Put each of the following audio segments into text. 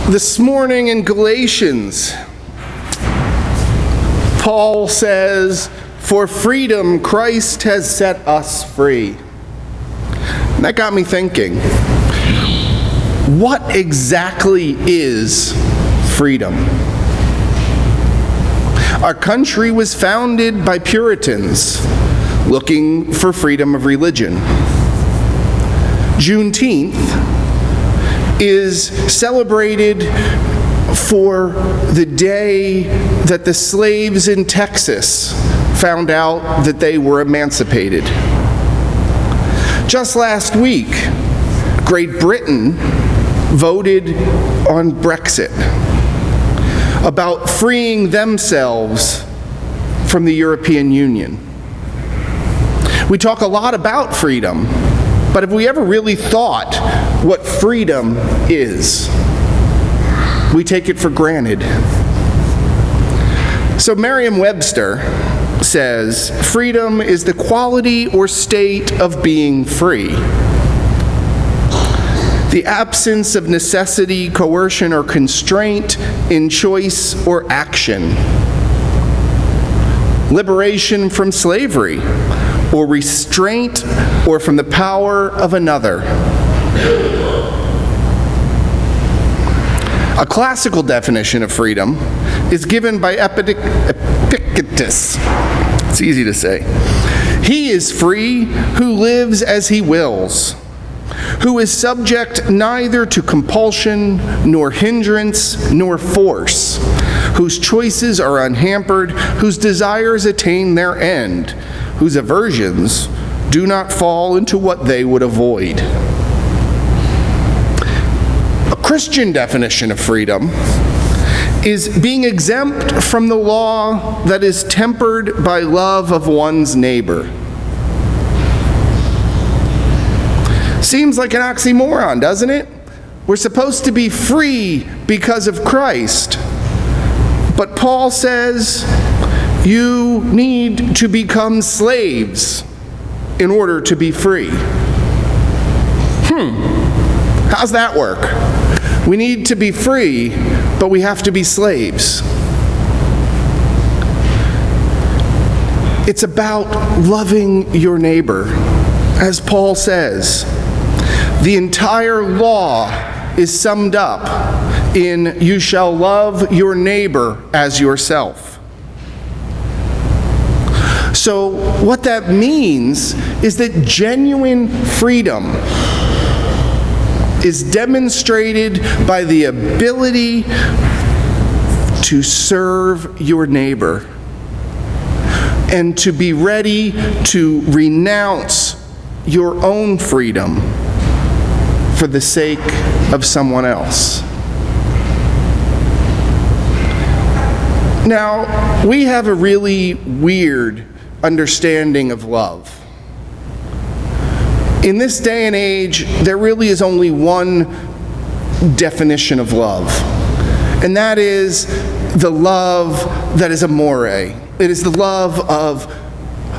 This morning in Galatians, Paul says, "For freedom Christ has set us free." And that got me thinking, what exactly is freedom? Our country was founded by Puritans looking for freedom of religion. Juneteenth is celebrated for the day that the slaves in Texas found out that they were emancipated. Just last week, Great Britain voted on Brexit, about freeing themselves from the European Union. We talk a lot about freedom, but have we ever really thought what freedom is? We take it for granted. So Merriam-Webster says, freedom is the quality or state of being free. The absence of necessity, coercion, or constraint in choice or action. Liberation from slavery or restraint or from the power of another. A classical definition of freedom is given by Epictetus. It's easy to say. He is free who lives as he wills, who is subject neither to compulsion, nor hindrance, nor force, whose choices are unhampered, whose desires attain their end, whose aversions do not fall into what they would avoid. A Christian definition of freedom is being exempt from the law that is tempered by love of one's neighbor. Seems like an oxymoron, doesn't it? We're supposed to be free because of Christ. But Paul says you need to become slaves in order to be free. How's that work? We need to be free, but we have to be slaves. It's about loving your neighbor. As Paul says, the entire law is summed up in "you shall love your neighbor as yourself." So what that means is that genuine freedom is demonstrated by the ability to serve your neighbor and to be ready to renounce your own freedom for the sake of someone else. Now, we have a really weird understanding of love. In this day and age, there really is only one definition of love, and that is the love that is amore. It is the love of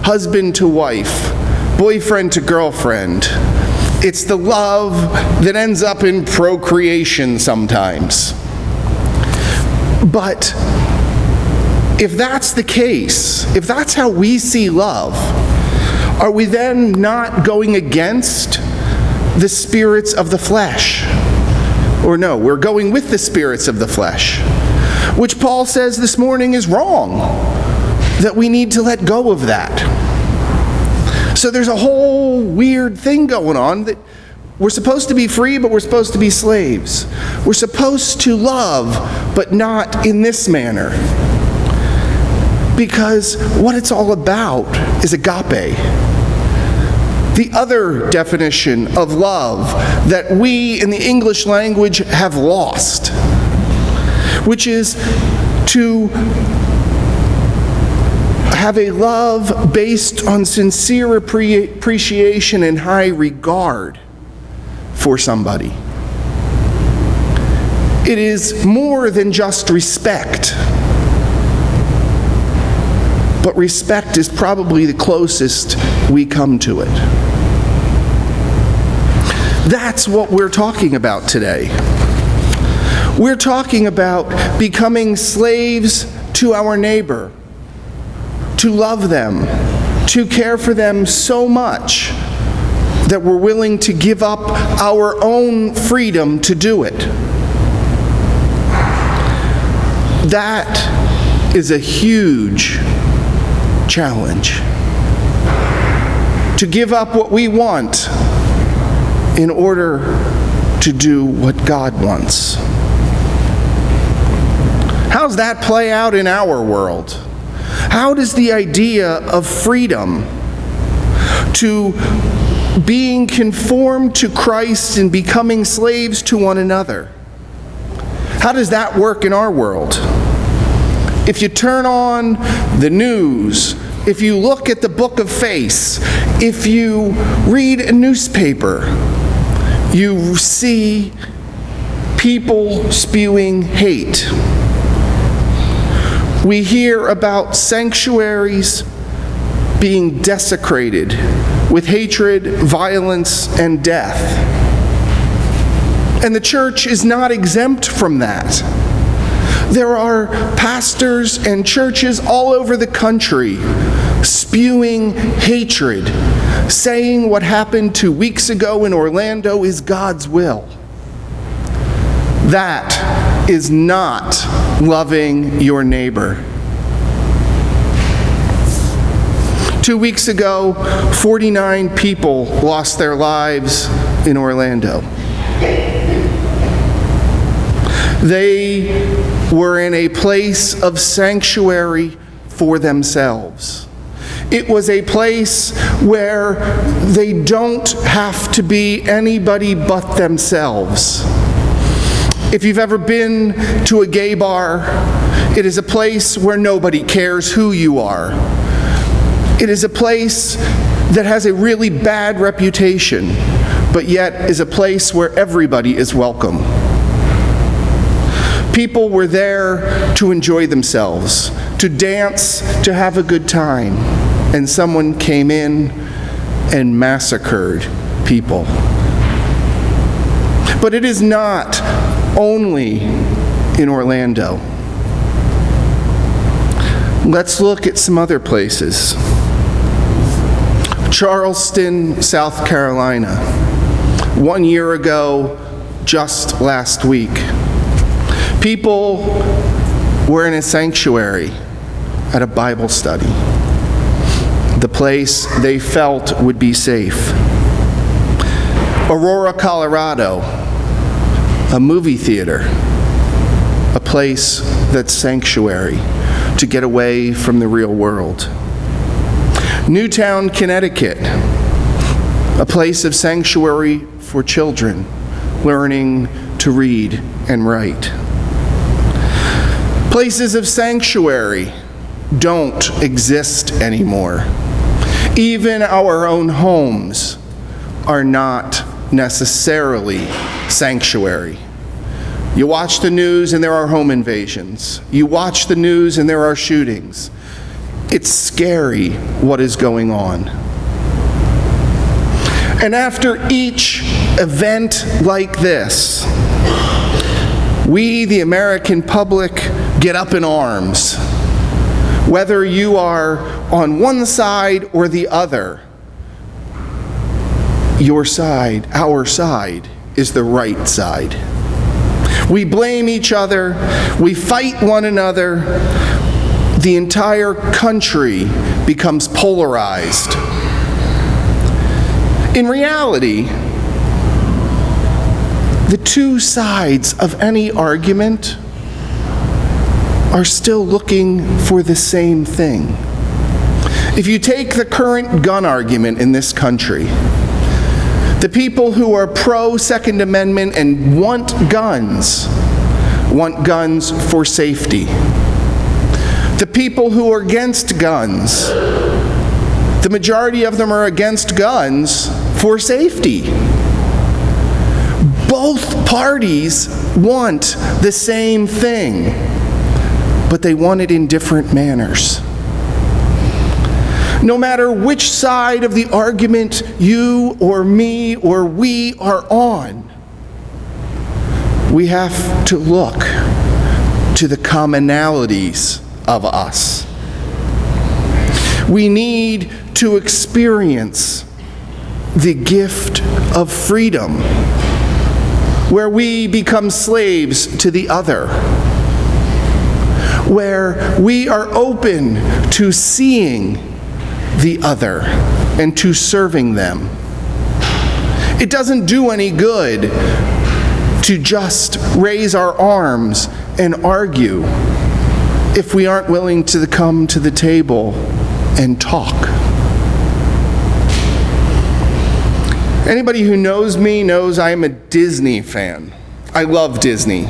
husband to wife, boyfriend to girlfriend. It's the love that ends up in procreation sometimes. But if that's the case, if that's how we see love, are we then not going against the spirits of the flesh? Or no, we're going with the spirits of the flesh, which Paul says this morning is wrong, that we need to let go of that. So there's a whole weird thing going on that we're supposed to be free, but we're supposed to be slaves. We're supposed to love, but not in this manner. Because what it's all about is agape. The other definition of love that we in the English language have lost, which is to have a love based on sincere appreciation and high regard for somebody. It is more than just respect. But respect is probably the closest we come to it. That's what we're talking about today. We're talking about becoming slaves to our neighbor, to love them, to care for them so much that we're willing to give up our own freedom to do it. That is a huge challenge. To give up what we want in order to do what God wants. How does that play out in our world? How does the idea of freedom to being conformed to Christ and becoming slaves to one another, how does that work in our world? If you turn on the news, if you look at the Book of Face, if you read a newspaper, you see people spewing hate. We hear about sanctuaries being desecrated with hatred, violence, and death. And the church is not exempt from that. There are pastors and churches all over the country spewing hatred, saying what happened 2 weeks ago in Orlando is God's will. That is not loving your neighbor. 2 weeks ago, 49 people lost their lives in Orlando. They were in a place of sanctuary for themselves. It was a place where they don't have to be anybody but themselves. If you've ever been to a gay bar, it is a place where nobody cares who you are. It is a place that has a really bad reputation, but yet is a place where everybody is welcome. People were there to enjoy themselves, to dance, to have a good time, and someone came in and massacred people. But it is not only in Orlando. Let's look at some other places. Charleston, South Carolina. 1 year ago, just last week, people were in a sanctuary at a Bible study, the place they felt would be safe. Aurora, Colorado, a movie theater, a place that's sanctuary to get away from the real world. Newtown, Connecticut, a place of sanctuary for children learning to read and write. Places of sanctuary don't exist anymore. Even our own homes are not necessarily sanctuary. You watch the news and there are home invasions. You watch the news and there are shootings. It's scary what is going on. And after each event like this, we, the American public, get up in arms. Whether you are on one side or the other, your side, our side, is the right side. We blame each other, we fight one another, the entire country becomes polarized. In reality, the two sides of any argument are still looking for the same thing. If you take the current gun argument in this country, the people who are pro-Second Amendment and want guns for safety. The people who are against guns, the majority of them are against guns for safety. Both parties want the same thing, but they want it in different manners. No matter which side of the argument you or me or we are on, we have to look to the commonalities of us. We need to experience the gift of freedom, where we become slaves to the other, where we are open to seeing the other and to serving them. It doesn't do any good to just raise our arms and argue if we aren't willing to come to the table and talk. Anybody who knows me knows I am a Disney fan. I love Disney.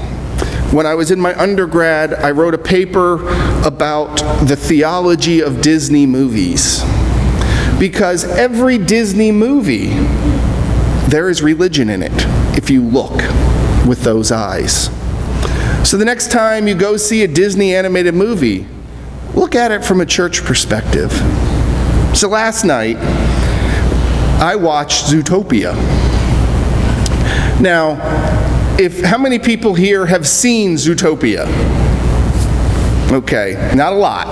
When I was in my undergrad, I wrote a paper about the theology of Disney movies. Because every Disney movie, there is religion in it, if you look with those eyes. So the next time you go see a Disney animated movie, look at it from a church perspective. So last night, I watched Zootopia. Now, how many people here have seen Zootopia? Okay, not a lot.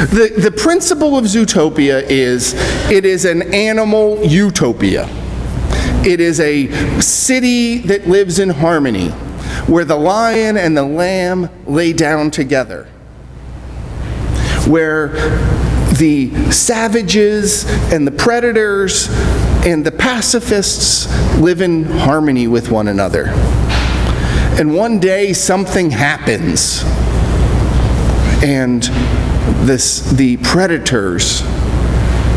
The principle of Zootopia is, it is an animal utopia. It is a city that lives in harmony, where the lion and the lamb lay down together, where the savages and the predators and the pacifists live in harmony with one another. And one day something happens, and the predators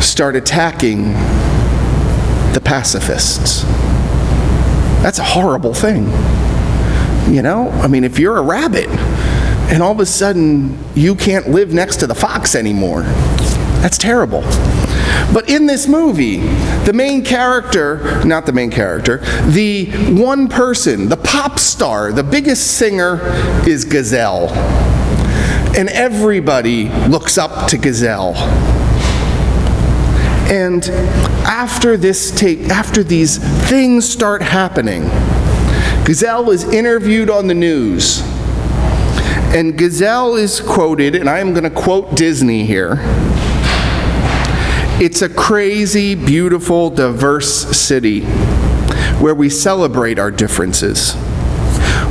start attacking the pacifists. That's a horrible thing. You know? I mean, if you're a rabbit and all of a sudden you can't live next to the fox anymore, that's terrible. But in this movie, the one person, the pop star, the biggest singer is Gazelle. And everybody looks up to Gazelle. And after these things start happening, Gazelle is interviewed on the news. And Gazelle is quoted, and I am going to quote Disney here. "It's a crazy, beautiful, diverse city where we celebrate our differences.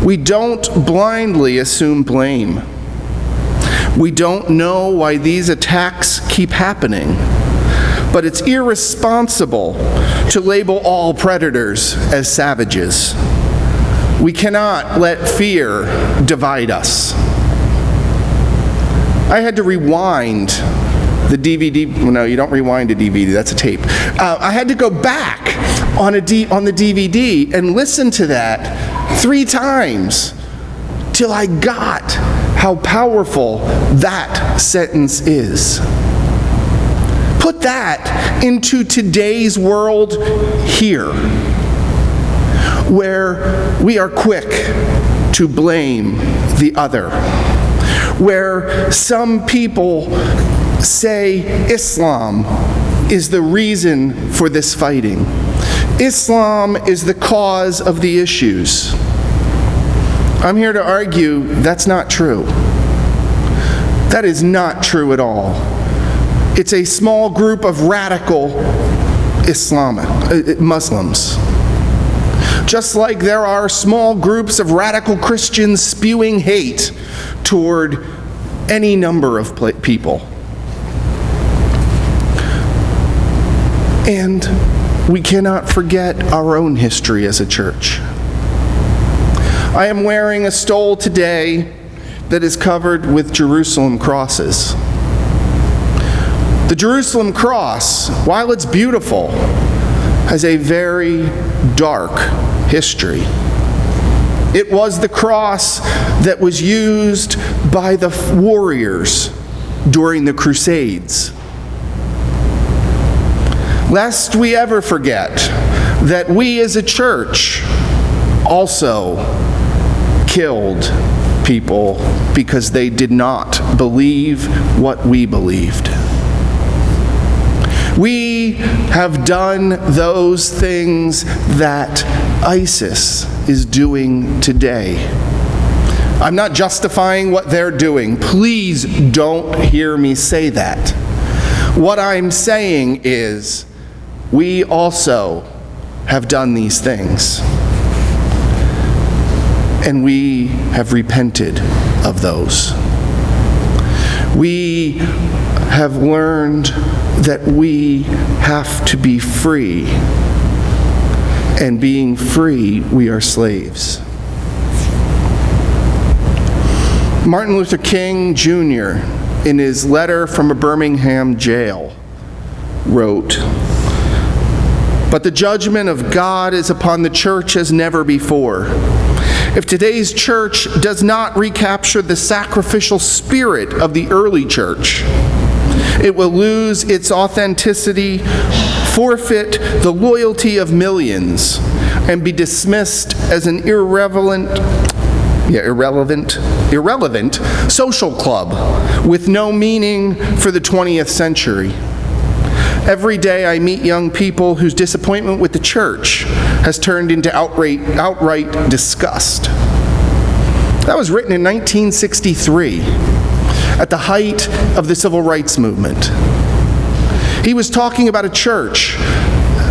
We don't blindly assume blame. We don't know why these attacks keep happening, but it's irresponsible to label all predators as savages. We cannot let fear divide us." I had to rewind the DVD. Well, no, you don't rewind a DVD, that's a tape. I had to go back on the DVD and listen to that 3 times till I got how powerful that sentence is. Put that into today's world here, where we are quick to blame the other, where some people say Islam is the reason for this fighting. Islam is the cause of the issues. I'm here to argue that's not true. That is not true at all. It's a small group of radical Muslims. Just like there are small groups of radical Christians spewing hate toward any number of people. And we cannot forget our own history as a church. I am wearing a stole today that is covered with Jerusalem crosses. The Jerusalem cross, while it's beautiful, has a very dark history. It was the cross that was used by the warriors during the Crusades. Lest we ever forget that we as a church also killed people because they did not believe what we believed. We have done those things that ISIS is doing today. I'm not justifying what they're doing. Please don't hear me say that. What I'm saying is, we also have done these things. And we have repented of those. We have learned that we have to be free. And being free, we are slaves. Martin Luther King Jr., in his letter from a Birmingham jail, wrote, "But the judgment of God is upon the church as never before. If today's church does not recapture the sacrificial spirit of the early church, it will lose its authenticity, forfeit the loyalty of millions, and be dismissed as an irrelevant social club with no meaning for the 20th century. Every day I meet young people whose disappointment with the church has turned into outright disgust." That was written in 1963, at the height of the civil rights movement. He was talking about a church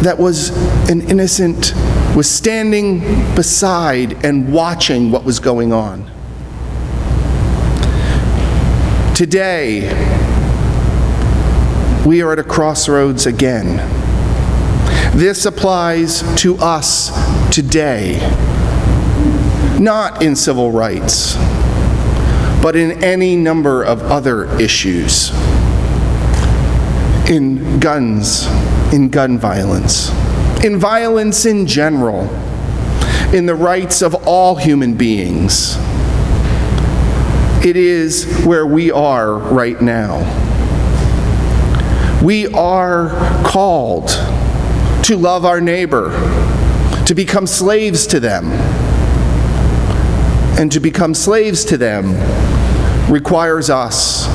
that was standing beside and watching what was going on. Today, we are at a crossroads again. This applies to us today, not in civil rights, but in any number of other issues. In guns, in gun violence, in violence in general, in the rights of all human beings. It is where we are right now. We are called to love our neighbor, to become slaves to them. And to become slaves to them requires us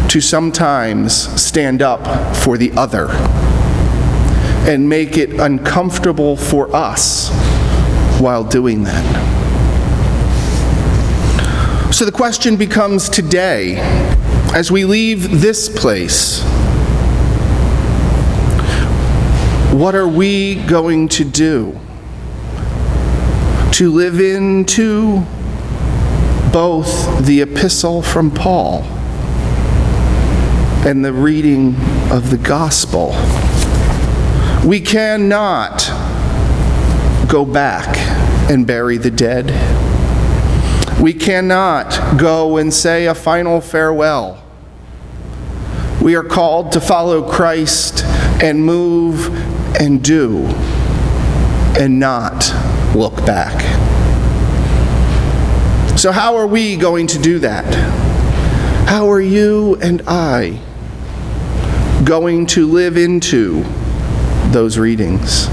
to sometimes stand up for the other and make it uncomfortable for us while doing that. So the question becomes today, as we leave this place, what are we going to do to live into both the epistle from Paul and the reading of the gospel? We cannot go back and bury the dead. We cannot go and say a final farewell. We are called to follow Christ and move and do, and not look back. So how are we going to do that? How are you and I going to live into those readings?